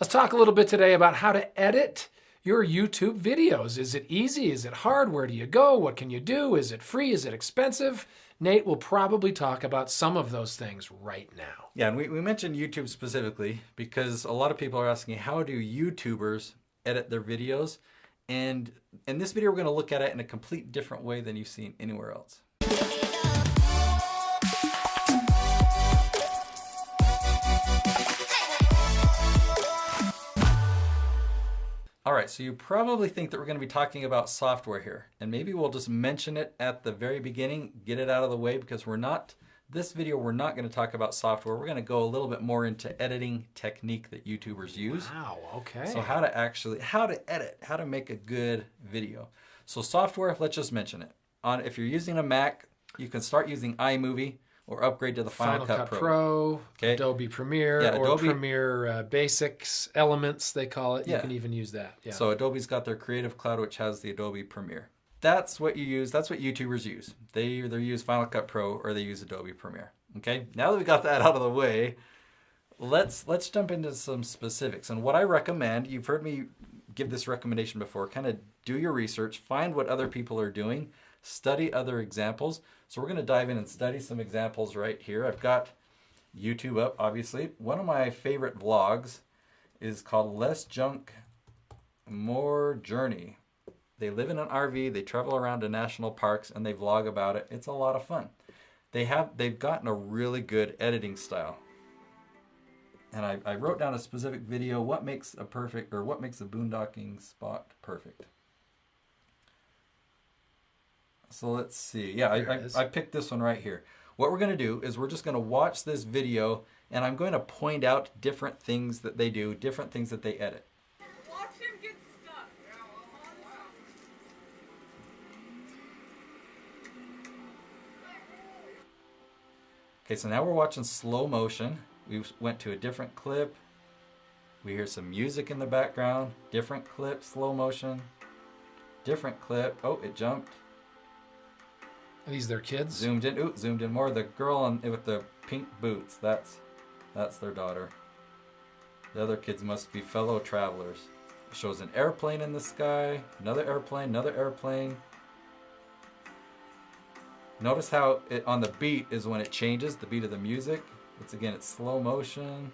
Let's talk a little bit today about how to edit your YouTube videos. Is it easy? Is it hard? Where do you go? What can you do? Is it free? Is it expensive? Nate will probably talk about some of those things right now. Yeah, and we mentioned YouTube specifically because a lot of people are asking, how do YouTubers edit their videos? And in this video, we're going to look at it in a complete different way than you've seen anywhere else. All right, so you probably think that we're going to be talking about software here, and maybe we'll just mention it at the very beginning, get it out of the way, because this video, we're not going to talk about software. We're going to go a little bit more into editing technique that YouTubers use. Wow, okay. So how to edit, how to make a good video. So software, let's just mention it. If you're using a Mac, you can start using iMovie or upgrade to the Final Cut Pro. Okay. Adobe Premiere, yeah, or Premiere Basics, Elements, they call it. You can even use that. Yeah. So Adobe's got their Creative Cloud, which has the Adobe Premiere. That's what you use. That's what YouTubers use. They either use Final Cut Pro or they use Adobe Premiere. Okay. Now that we got that out of the way, let's jump into some specifics. And what I recommend, you've heard me give this recommendation before, kind of do your research, find what other people are doing, study other examples. So we're going to dive in and study some examples right here. I've got YouTube up, obviously. One of my favorite vlogs is called Less Junk, More Journey. They live in an RV, they travel around to national parks, and they vlog about it. It's a lot of fun. They've gotten a really good editing style. And I wrote down a specific video, what makes a boondocking spot perfect. So let's see. Yeah, I picked this one right here. What we're going to do is we're just going to watch this video, and I'm going to point out different things that they do, different things that they edit. Watch him get stuck. Okay, so now we're watching slow motion. We went to a different clip. We hear some music in the background. Different clip, slow motion. Different clip. Oh, it jumped. Are these their kids? Zoomed in. Ooh, zoomed in more. The girl with the pink boots. That's their daughter. The other kids must be fellow travelers. It shows an airplane in the sky. Another airplane. Another airplane. Notice how on the beat is when it changes, the beat of the music. It's slow motion.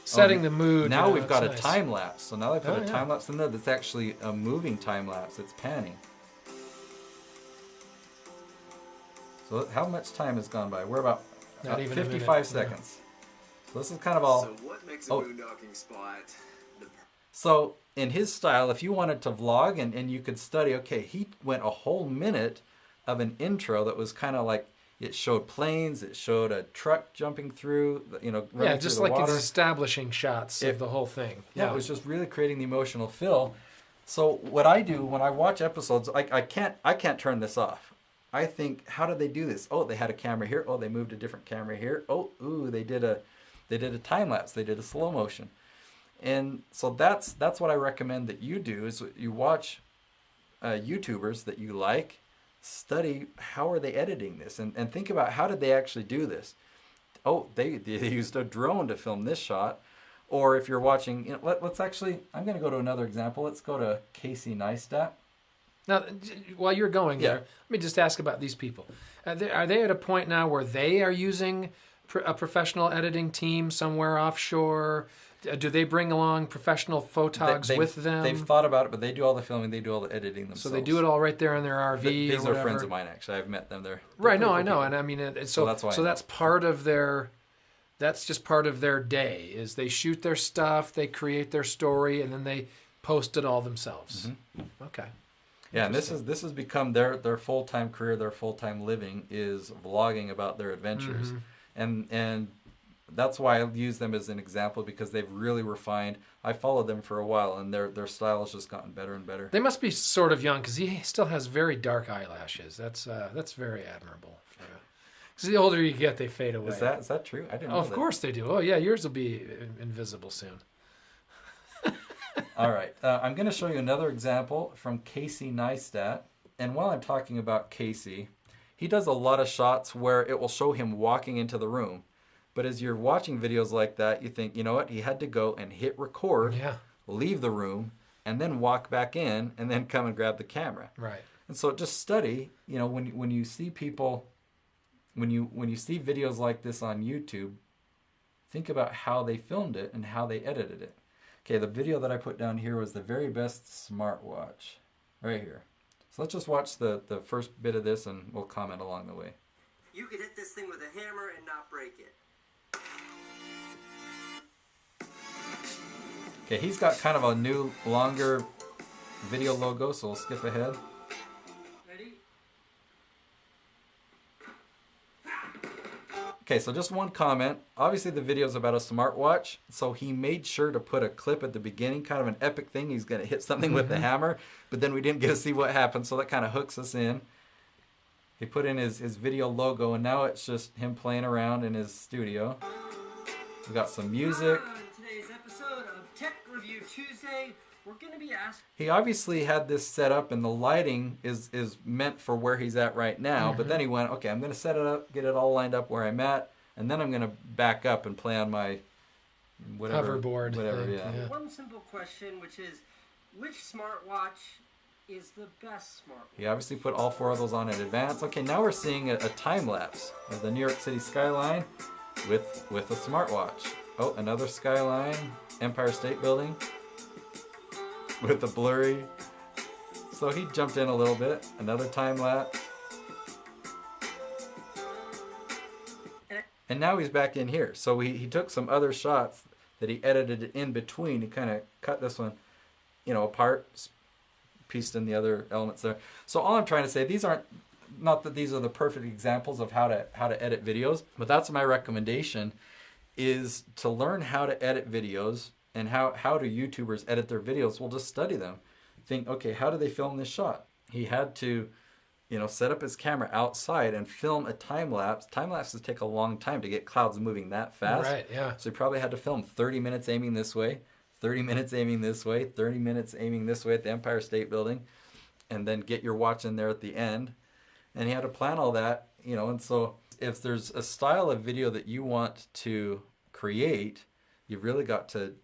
Setting the mood. Now we've got a nice. time lapse. So now they put a time lapse in there that's actually a moving time lapse. It's panning. So how much time has gone by? We're about 55 seconds. Yeah. So this is kind of all. So what makes a boondocking spot? So in his style, if you wanted to vlog and you could study, okay, he went a whole minute of an intro that was kind of like, it showed planes, it showed a truck jumping through, running just through like the water. these establishing shots of the whole thing. Yeah, it was just really creating the emotional feel. So what I do when I watch episodes, I can't turn this off. I think, how did they do this? Oh, they had a camera here. Oh, they moved a different camera here. Oh, ooh, they did a time lapse. They did a slow motion. And so that's what I recommend that you do is you watch YouTubers that you like, study how are they editing this, and think about how did they actually do this. Oh, they used a drone to film this shot. Or if you're watching, let's actually, I'm going to go to another example. Let's go to Casey Neistat. Now, while you're going there, let me just ask about these people. Are they at a point now where they are using a professional editing team somewhere offshore? Do they bring along professional photogs with them? They've thought about it, but they do all the filming, they do all the editing themselves. So they do it all right there in their RV. These are friends of mine, actually. I've met them there. Right, no, I know, and I mean, so that's part of their. That's just part of their day. Is they shoot their stuff, they create their story, and then they post it all themselves. Mm-hmm. Okay. Yeah, and this has become their full-time career, their full-time living is vlogging about their adventures. Mm-hmm. And that's why I use them as an example because they've really refined. I followed them for a while and their style has just gotten better and better. They must be sort of young because he still has very dark eyelashes. That's very admirable. Because the older you get, they fade away. Is that true? I didn't know that. Of course they do. Oh yeah, yours will be invisible soon. All right, I'm going to show you another example from Casey Neistat. And while I'm talking about Casey, he does a lot of shots where it will show him walking into the room. But as you're watching videos like that, you think, you know what? He had to go and hit record, leave the room, and then walk back in, and then come and grab the camera. Right. And so just study, you know, when you see people, when you see videos like this on YouTube, think about how they filmed it and how they edited it. Okay, the video that I put down here was the very best smartwatch, right here. So let's just watch the first bit of this and we'll comment along the way. You could hit this thing with a hammer and not break it. Okay, he's got kind of a new, longer video logo, so we'll skip ahead. Ready? Okay, so just one comment. Obviously the video is about a smartwatch, so he made sure to put a clip at the beginning, kind of an epic thing. He's going to hit something with the hammer, but then we didn't get to see what happened, so that kind of hooks us in. He put in his video logo, and now it's just him playing around in his studio. We got some music. On today's episode of Tech Review Tuesday, we're going to be asked... He obviously had this set up, and the lighting is meant for where he's at right now. But then he went, okay, I'm going to set it up, get it all lined up where I'm at, and then I'm going to back up and play on my whatever, hoverboard. Whatever, thing, yeah. One simple question, which is, which smartwatch is the best smartwatch? He obviously put all 4 of those on in advance. Okay, now we're seeing a time lapse of the New York City skyline with a smartwatch. Oh, another skyline, Empire State Building with the blurry. So he jumped in a little bit. Another time lapse. And now he's back in here. So he took some other shots that he edited in between. He kind of cut this one, you know, apart, pieced in the other elements there. So all I'm trying to say, these aren't, not that these are the perfect examples of how to edit videos, but that's my recommendation, is to learn how to edit videos and how do YouTubers edit their videos. We'll just study them. Think, okay, how do they film this shot? He had to, you know, set up his camera outside and film a time lapse. Time lapses take a long time to get clouds moving that fast. Right, yeah. So he probably had to film 30 minutes aiming this way, 30 minutes aiming this way, 30 minutes aiming this way at the Empire State Building, and then get your watch in there at the end. And he had to plan all that, you know, and so if there's a style of video that you want to create, you've really got to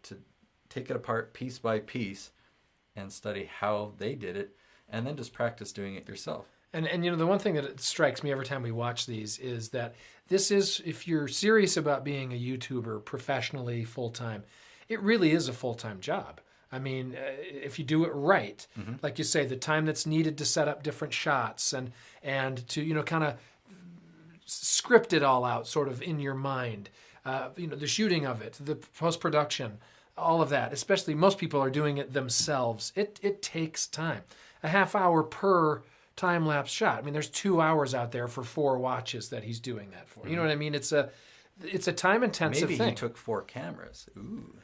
take it apart piece by piece and study how they did it, and then just practice doing it yourself. And you know, the one thing that strikes me every time we watch these is that this is, if you're serious about being a YouTuber professionally, full-time, it really is a full-time job. I mean, if you do it right, like you say, the time that's needed to set up different shots and to, you know, kind of script it all out sort of in your mind, you know, the shooting of it, the post-production, all of that, especially most people are doing it themselves. It takes time. A half hour per time-lapse shot. I mean, there's 2 hours out there for 4 watches that he's doing that for. You know what I mean? It's a time-intensive thing. Maybe he took 4 cameras. Ooh.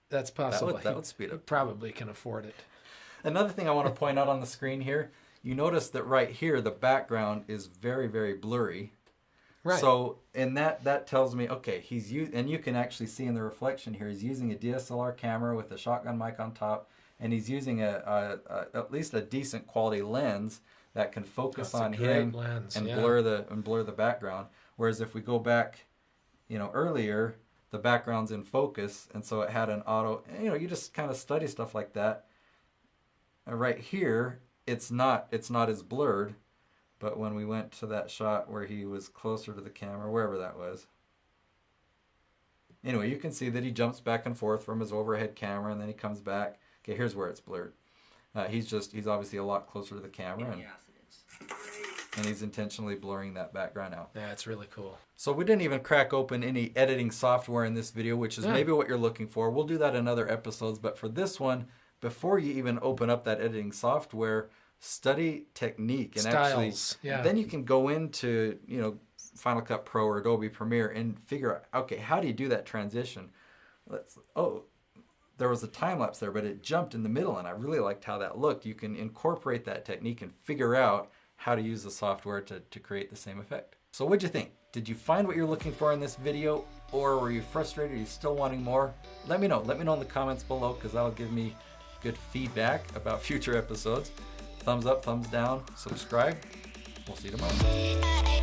That's possible. That would speed up. Probably can afford it. Another thing I want to point out on the screen here, you notice that right here, the background is very, very blurry. Right. So, and that tells me, okay, and you can actually see in the reflection here, he's using a DSLR camera with a shotgun mic on top, and he's using at least a decent quality lens that can focus on him and blur the background. Whereas if we go back, you know, earlier, the background's in focus, and so it had an auto. You know, you just kind of study stuff like that. And right here, it's not as blurred, but when we went to that shot where he was closer to the camera, wherever that was. Anyway, you can see that he jumps back and forth from his overhead camera, and then he comes back. Okay, here's where it's blurred. He's obviously a lot closer to the camera, and he's intentionally blurring that background out. Yeah, it's really cool. So we didn't even crack open any editing software in this video, which is maybe what you're looking for. We'll do that in other episodes, but for this one, before you even open up that editing software, study technique and styles, then you can go into, you know, Final Cut Pro or Adobe Premiere and figure out, okay, how do you do that transition? There was a time lapse there, but it jumped in the middle, and I really liked how that looked. You can incorporate that technique and figure out how to use the software to create the same effect. So what'd you think? Did you find what you're looking for in this video, or were you frustrated? Are you still wanting more? Let me know. Let me know in the comments below, because that'll give me good feedback about future episodes. Thumbs up, thumbs down, subscribe. We'll see you tomorrow.